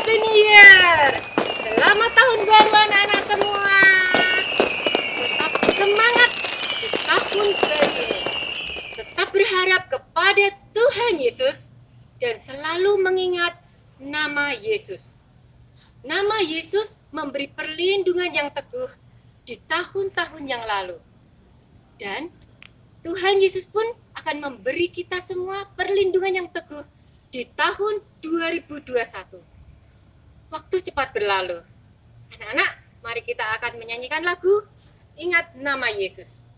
Happy New Year! Selamat tahun baru anak-anak semua. Tetap semangat di tahun baru ini. Tetap berharap kepada Tuhan Yesus dan selalu mengingat nama Yesus. Nama Yesus memberi perlindungan yang teguh di tahun-tahun yang lalu. Dan Tuhan Yesus pun akan memberi kita semua perlindungan yang teguh di tahun 2021. Waktu cepat berlalu. Anak-anak, mari kita akan menyanyikan lagu Ingat Nama Yesus.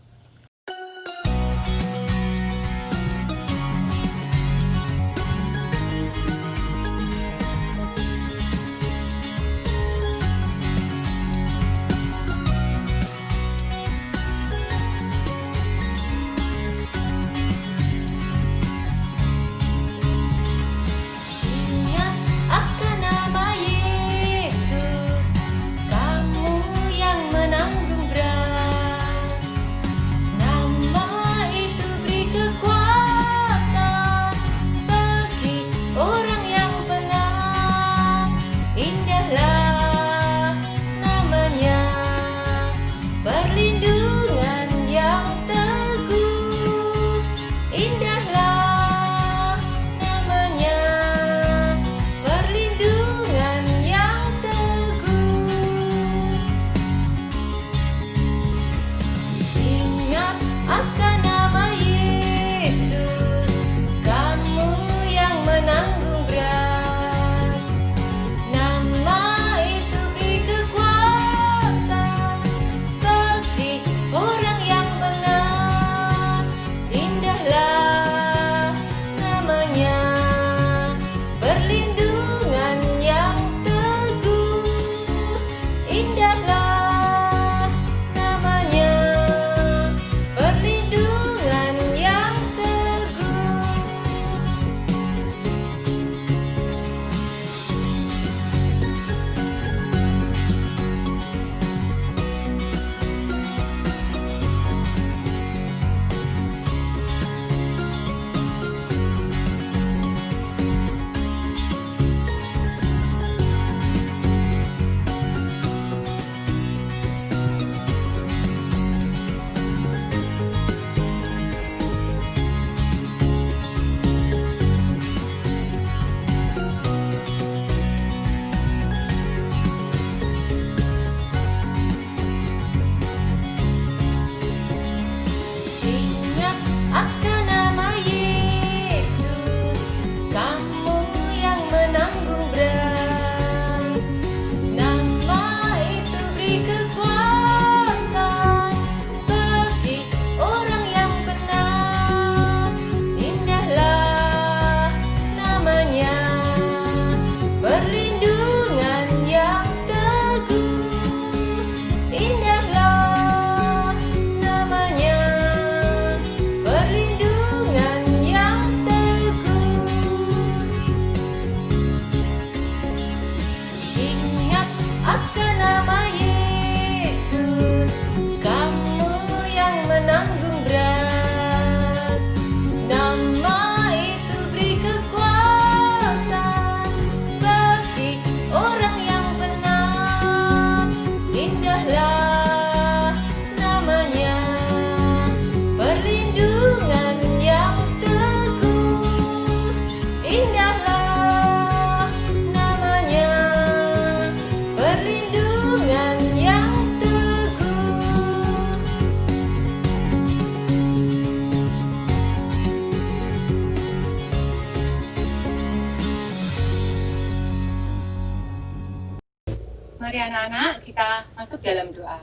Mari anak-anak kita masuk dalam doa.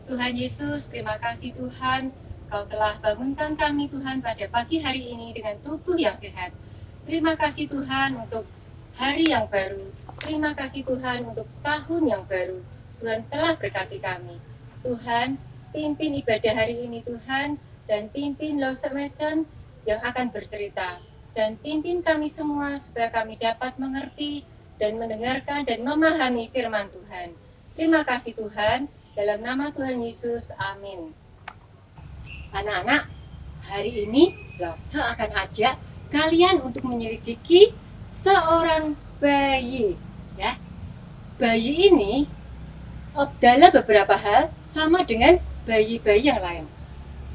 Tuhan Yesus, terima kasih Tuhan, Kau telah bangunkan kami Tuhan pada pagi hari ini dengan tubuh yang sehat. Terima kasih Tuhan untuk hari yang baru. Terima kasih Tuhan untuk tahun yang baru. Tuhan telah berkati kami. Tuhan, pimpin ibadah hari ini Tuhan, dan pimpin Losek Mecan yang akan bercerita. Dan pimpin kami semua supaya kami dapat mengerti dan mendengarkan dan memahami firman Tuhan. Terima kasih Tuhan, dalam nama Tuhan Yesus, amin. Anak-anak, hari ini Lose akan ajak kalian untuk menyelidiki seorang bayi. bayi. Ya, bayi ini dalam beberapa hal sama dengan bayi-bayi yang lain.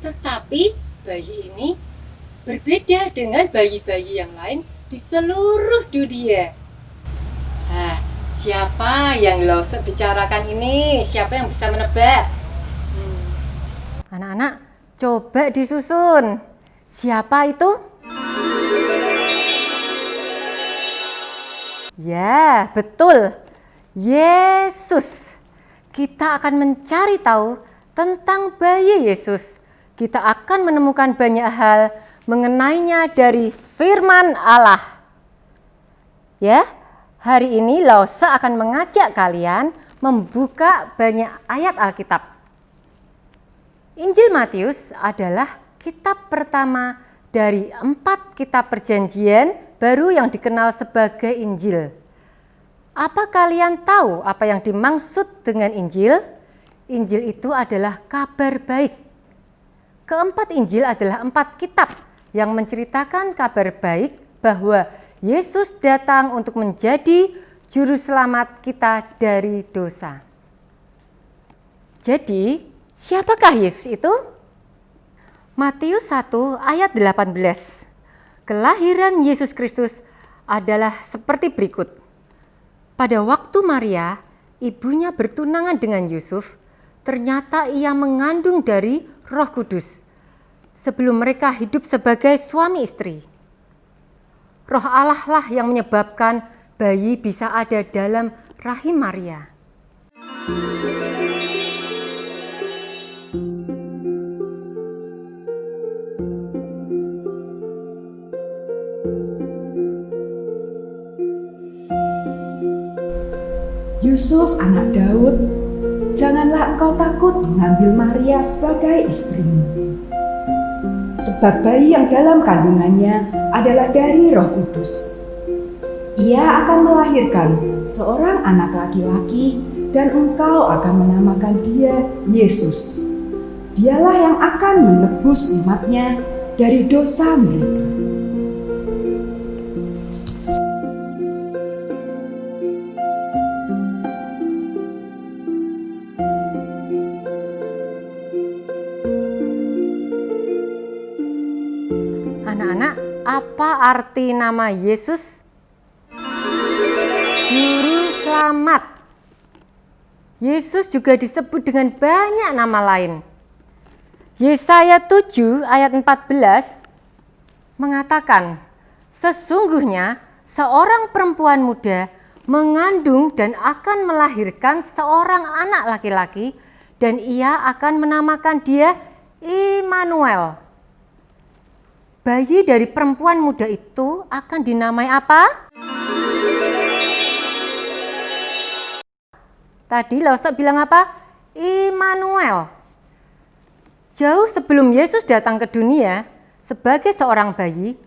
Tetapi bayi ini berbeda dengan bayi-bayi yang lain di seluruh dunia. Nah, siapa yang Lause bicarakan ini? Siapa yang bisa menebak? Anak-anak, coba disusun. Siapa itu? Ya, betul. Yesus. Kita akan mencari tahu tentang bayi Yesus. Kita akan menemukan banyak hal mengenainya dari firman Allah. Ya, hari ini Lause akan mengajak kalian membuka banyak ayat Alkitab. Injil Matius adalah kitab pertama dari 4 kitab perjanjian baru yang dikenal sebagai Injil. Apa kalian tahu apa yang dimaksud dengan Injil? Injil itu adalah kabar baik. Keempat Injil adalah 4 kitab yang menceritakan kabar baik bahwa Yesus datang untuk menjadi juru selamat kita dari dosa. Jadi, siapakah Yesus itu? Matius 1 ayat 18. Kelahiran Yesus Kristus adalah seperti berikut. Pada waktu Maria, ibunya bertunangan dengan Yusuf, ternyata ia mengandung dari Roh Kudus. Sebelum mereka hidup sebagai suami istri. Roh Allah lah yang menyebabkan bayi bisa ada dalam rahim Maria. Yusuf anak Daud, janganlah engkau takut mengambil Maria sebagai istrimu. Sebab bayi yang dalam kandungannya adalah dari Roh Kudus. Ia akan melahirkan seorang anak laki-laki dan engkau akan menamakan dia Yesus. Dialah yang akan menebus umatnya dari dosa mereka. Anak-anak, apa arti nama Yesus? Juru selamat. Yesus juga disebut dengan banyak nama lain. Yesaya 7 ayat 14 mengatakan, sesungguhnya seorang perempuan muda mengandung dan akan melahirkan seorang anak laki-laki dan ia akan menamakan dia Immanuel. Bayi dari perempuan muda itu akan dinamai apa? Tadi Lause bilang apa? Immanuel. Jauh sebelum Yesus datang ke dunia sebagai seorang bayi,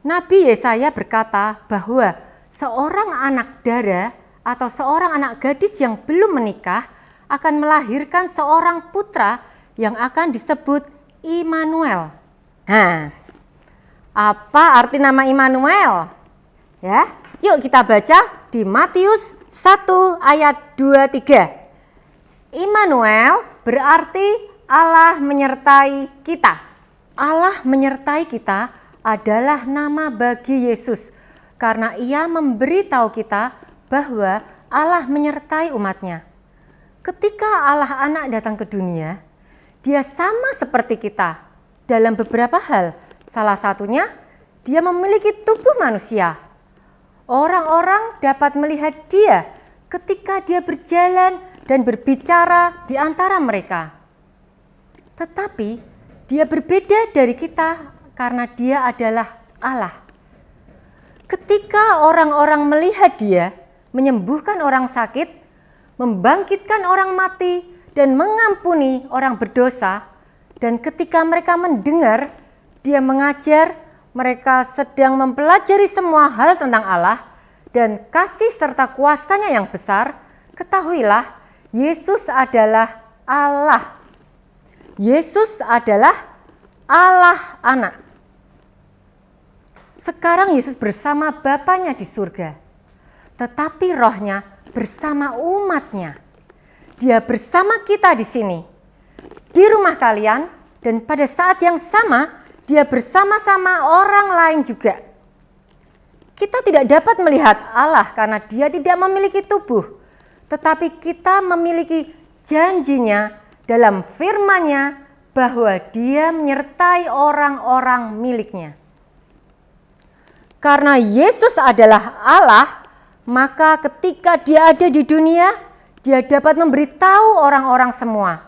Nabi Yesaya berkata bahwa seorang anak dara atau seorang anak gadis yang belum menikah akan melahirkan seorang putra yang akan disebut Immanuel. Nah, apa arti nama Immanuel? Ya, yuk kita baca di Matius 1 ayat 23. Immanuel berarti Allah menyertai kita. Allah menyertai kita adalah nama bagi Yesus karena ia memberitahu kita bahwa Allah menyertai umatnya. Ketika Allah anak datang ke dunia, dia sama seperti kita dalam beberapa hal. Salah satunya, dia memiliki tubuh manusia. Orang-orang dapat melihat dia ketika dia berjalan dan berbicara di antara mereka. Tetapi dia berbeda dari kita karena dia adalah Allah. Ketika orang-orang melihat dia menyembuhkan orang sakit, membangkitkan orang mati, dan mengampuni orang berdosa, dan ketika mereka mendengar dia mengajar, mereka sedang mempelajari semua hal tentang Allah dan kasih serta kuasanya yang besar, ketahuilah Yesus adalah Allah. Yesus adalah Allah anak. Sekarang Yesus bersama Bapanya di surga. tetapi rohnya bersama umatnya. Dia bersama kita di sini, di rumah kalian, dan pada saat yang sama, dia bersama-sama orang lain juga. Kita tidak dapat melihat Allah karena dia tidak memiliki tubuh, tetapi kita memiliki janjinya dalam firman-Nya bahwa dia menyertai orang-orang miliknya. Karena Yesus adalah Allah, maka ketika dia ada di dunia, dia dapat memberitahu orang-orang semua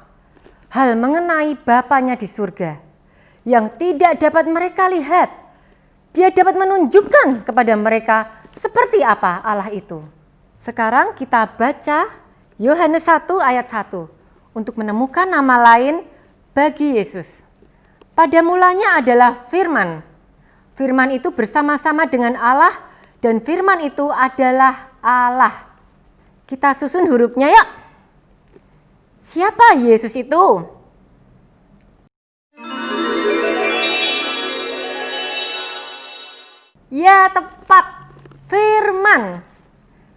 hal mengenai Bapa-Nya di surga yang tidak dapat mereka lihat. Dia dapat menunjukkan kepada mereka seperti apa Allah itu. Sekarang kita baca Yohanes 1 ayat 1 untuk menemukan nama lain bagi Yesus. Pada mulanya adalah Firman. Firman itu bersama-sama dengan Allah dan Firman itu adalah Allah. Kita susun hurufnya ya. Siapa Yesus itu? Ya, tepat. Firman.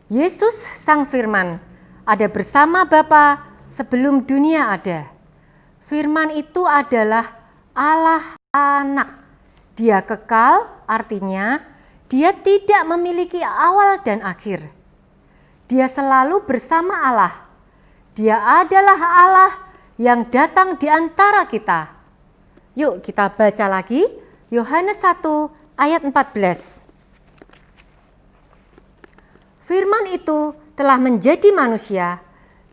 Yesus Sang Firman ada bersama Bapa sebelum dunia ada. Firman itu adalah Allah Anak. Dia kekal, artinya dia tidak memiliki awal dan akhir. Dia selalu bersama Allah. Dia adalah Allah yang datang di antara kita. Yuk kita baca lagi Yohanes 1 ayat 14. Firman itu telah menjadi manusia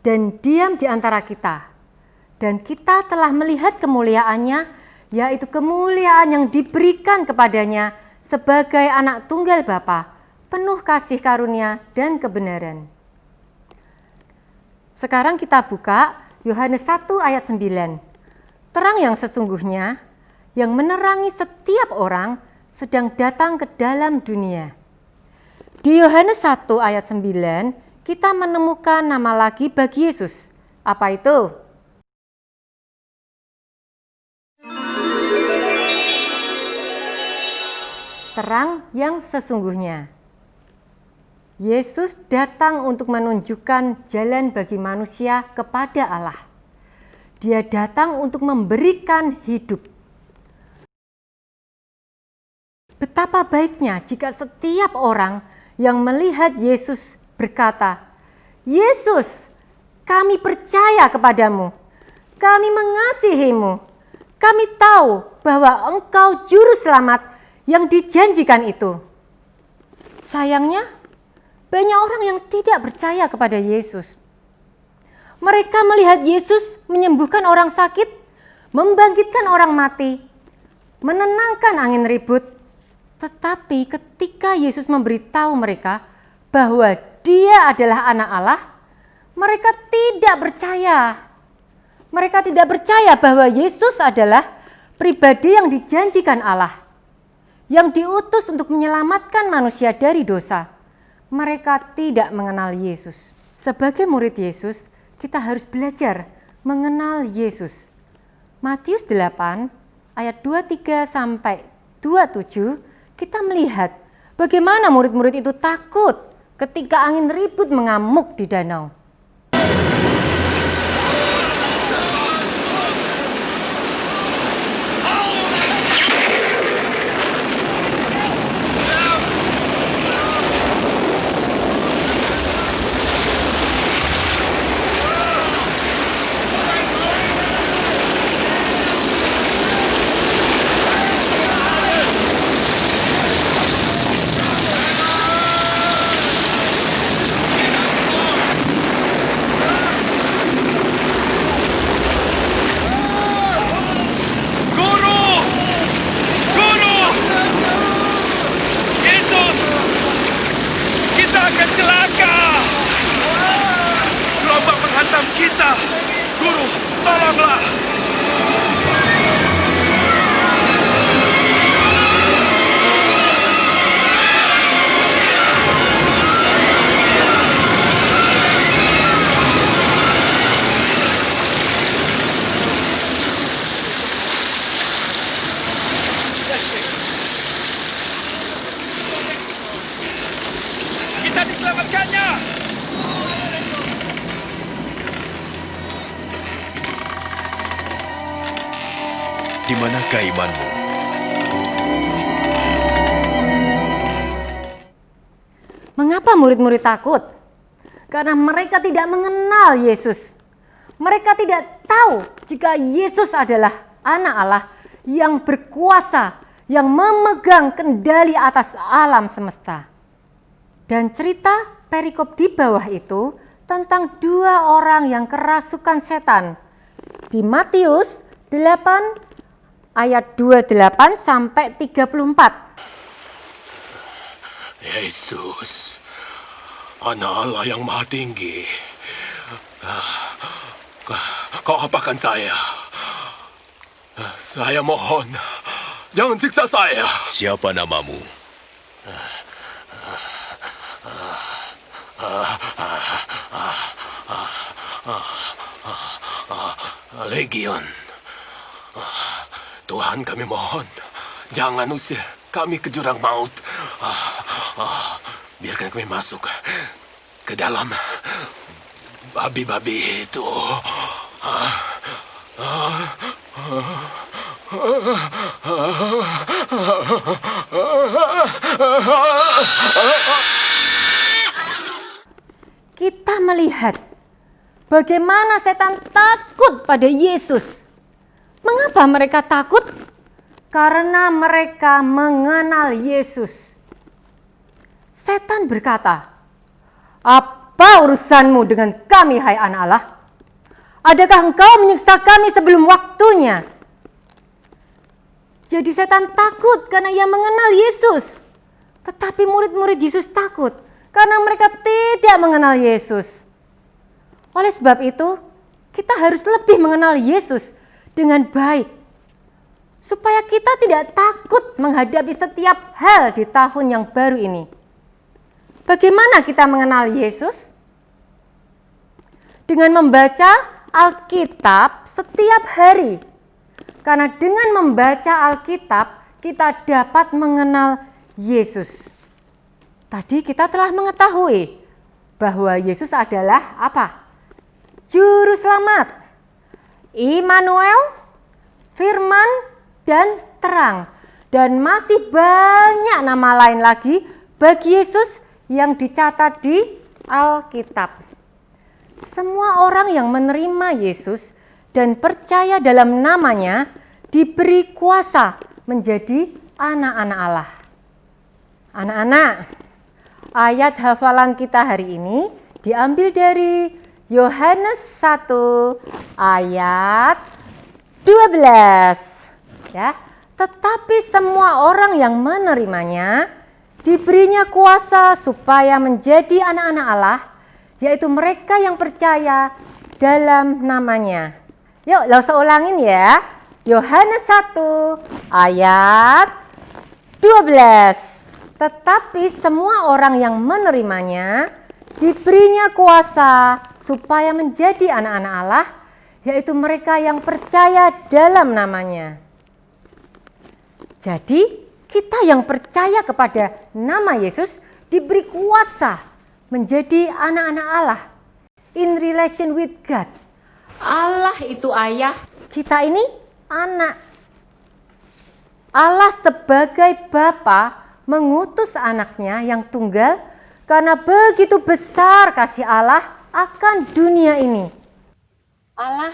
dan diam di antara kita. Dan kita telah melihat kemuliaannya, yaitu kemuliaan yang diberikan kepadanya sebagai anak tunggal Bapa, penuh kasih karunia dan kebenaran. Sekarang kita buka Yohanes 1 ayat 9. Terang yang sesungguhnya, yang menerangi setiap orang, sedang datang ke dalam dunia. Di Yohanes 1 ayat 9, kita menemukan nama lagi bagi Yesus. Apa itu? Terang yang sesungguhnya. Yesus datang untuk menunjukkan jalan bagi manusia kepada Allah. Dia datang untuk memberikan hidup. Betapa baiknya jika setiap orang yang melihat Yesus berkata, "Yesus, kami percaya kepadamu, kami mengasihimu, kami tahu bahwa Engkau Juru Selamat yang dijanjikan itu." Sayangnya, banyak orang yang tidak percaya kepada Yesus. Mereka melihat Yesus menyembuhkan orang sakit, membangkitkan orang mati, menenangkan angin ribut. Tetapi ketika Yesus memberitahu mereka bahwa Dia adalah anak Allah, mereka tidak percaya. Mereka tidak percaya bahwa Yesus adalah pribadi yang dijanjikan Allah, yang diutus untuk menyelamatkan manusia dari dosa. Mereka tidak mengenal Yesus. Sebagai murid Yesus, kita harus belajar mengenal Yesus. Matius 8 ayat 23 sampai 27, kita melihat bagaimana murid-murid itu takut ketika angin ribut mengamuk di danau. di manakah imanmu? Mengapa murid-murid takut? Karena mereka tidak mengenal Yesus. Mereka tidak tahu jika Yesus adalah Anak Allah yang berkuasa, yang memegang kendali atas alam semesta. Dan cerita perikop di bawah itu tentang dua orang yang kerasukan setan. Di Matius 8 ayat 28 sampai 34. Yesus, Anak Allah yang Maha Tinggi, kau apakan saya? Saya mohon, jangan siksa saya. Siapa namamu? Legion. Tuhan, kami mohon, jangan usir kami ke jurang maut. Biarkan kami masuk ke dalam babi-babi itu. Kita melihat bagaimana setan takut pada Yesus. Mengapa mereka takut? Karena mereka mengenal Yesus. Setan berkata, "Apa urusanmu dengan kami, hai Anak Allah? Adakah engkau menyiksa kami sebelum waktunya?" Jadi setan takut karena ia mengenal Yesus. Tetapi murid-murid Yesus takut karena mereka tidak mengenal Yesus. Oleh sebab itu, kita harus lebih mengenal Yesus dengan baik, supaya kita tidak takut menghadapi setiap hal di tahun yang baru ini. Bagaimana kita mengenal Yesus? Dengan membaca Alkitab setiap hari. Karena dengan membaca Alkitab, kita dapat mengenal Yesus. Tadi kita telah mengetahui bahwa Yesus adalah apa? Juru selamat, Immanuel, firman, dan terang. Dan masih banyak nama lain lagi bagi Yesus yang dicatat di Alkitab. Semua orang yang menerima Yesus dan percaya dalam namanya diberi kuasa menjadi anak-anak Allah. Anak-anak, ayat hafalan kita hari ini diambil dari Yohanes 1 ayat 12. Ya, tetapi semua orang yang menerimanya diberinya kuasa supaya menjadi anak-anak Allah, yaitu mereka yang percaya dalam namanya. Yuk, langsung ulangin ya. Yohanes 1 ayat 12. Tetapi semua orang yang menerimanya diberinya kuasa supaya menjadi anak-anak Allah, yaitu mereka yang percaya dalam namanya. Jadi, kita yang percaya kepada nama Yesus diberi kuasa menjadi anak-anak Allah. In relation with God. Allah itu ayah, kita ini anak. Allah sebagai Bapa mengutus anaknya yang tunggal karena begitu besar kasih Allah akan dunia ini. Allah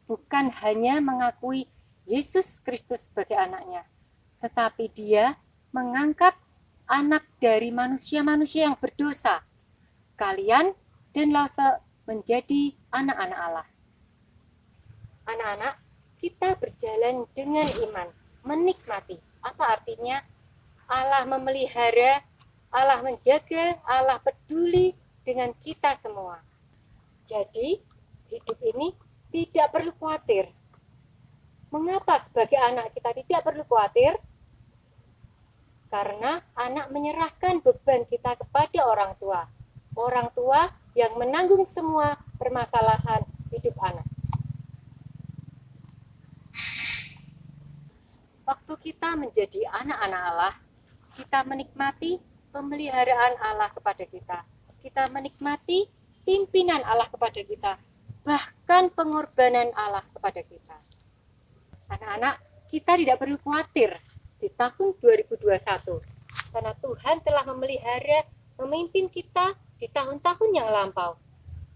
bukan hanya mengakui Yesus Kristus sebagai anaknya, tetapi Dia mengangkat anak dari manusia-manusia yang berdosa, kalian dan Lause, menjadi anak-anak Allah. Anak-anak, kita berjalan dengan iman, menikmati. Apa artinya? Allah memelihara, Allah menjaga, Allah peduli dengan kita semua. Jadi, hidup ini tidak perlu khawatir. Mengapa sebagai anak kita tidak perlu khawatir? Karena anak menyerahkan beban kita kepada orang tua. Orang tua yang menanggung semua permasalahan hidup anak. Waktu kita menjadi anak-anak Allah, kita menikmati pemeliharaan Allah kepada kita. Kita menikmati pimpinan Allah kepada kita. Bahkan pengorbanan Allah kepada kita. Anak-anak, kita tidak perlu khawatir di tahun 2021 karena Tuhan telah memelihara memimpin kita di tahun-tahun yang lampau,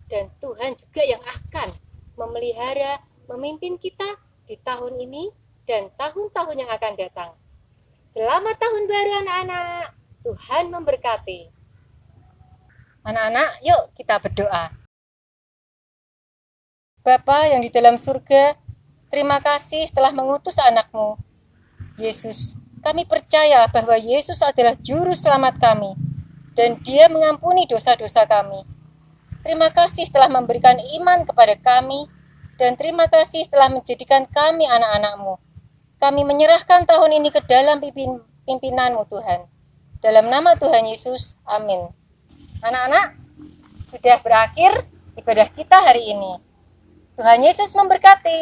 dan Tuhan juga yang akan memelihara memimpin kita di tahun ini dan tahun-tahun yang akan datang. Selamat tahun baru anak-anak, Tuhan memberkati. Anak-anak, yuk kita berdoa. Bapa yang di dalam surga, terima kasih telah mengutus anak-Mu, Yesus. Kami percaya bahwa Yesus adalah juru selamat kami, dan Dia mengampuni dosa-dosa kami. Terima kasih telah memberikan iman kepada kami, dan terima kasih telah menjadikan kami anak-anak-Mu. Kami menyerahkan tahun ini ke dalam pimpinan-Mu Tuhan. Dalam nama Tuhan Yesus, amin. Anak-anak, sudah berakhir ibadah kita hari ini. Tuhan Yesus memberkati.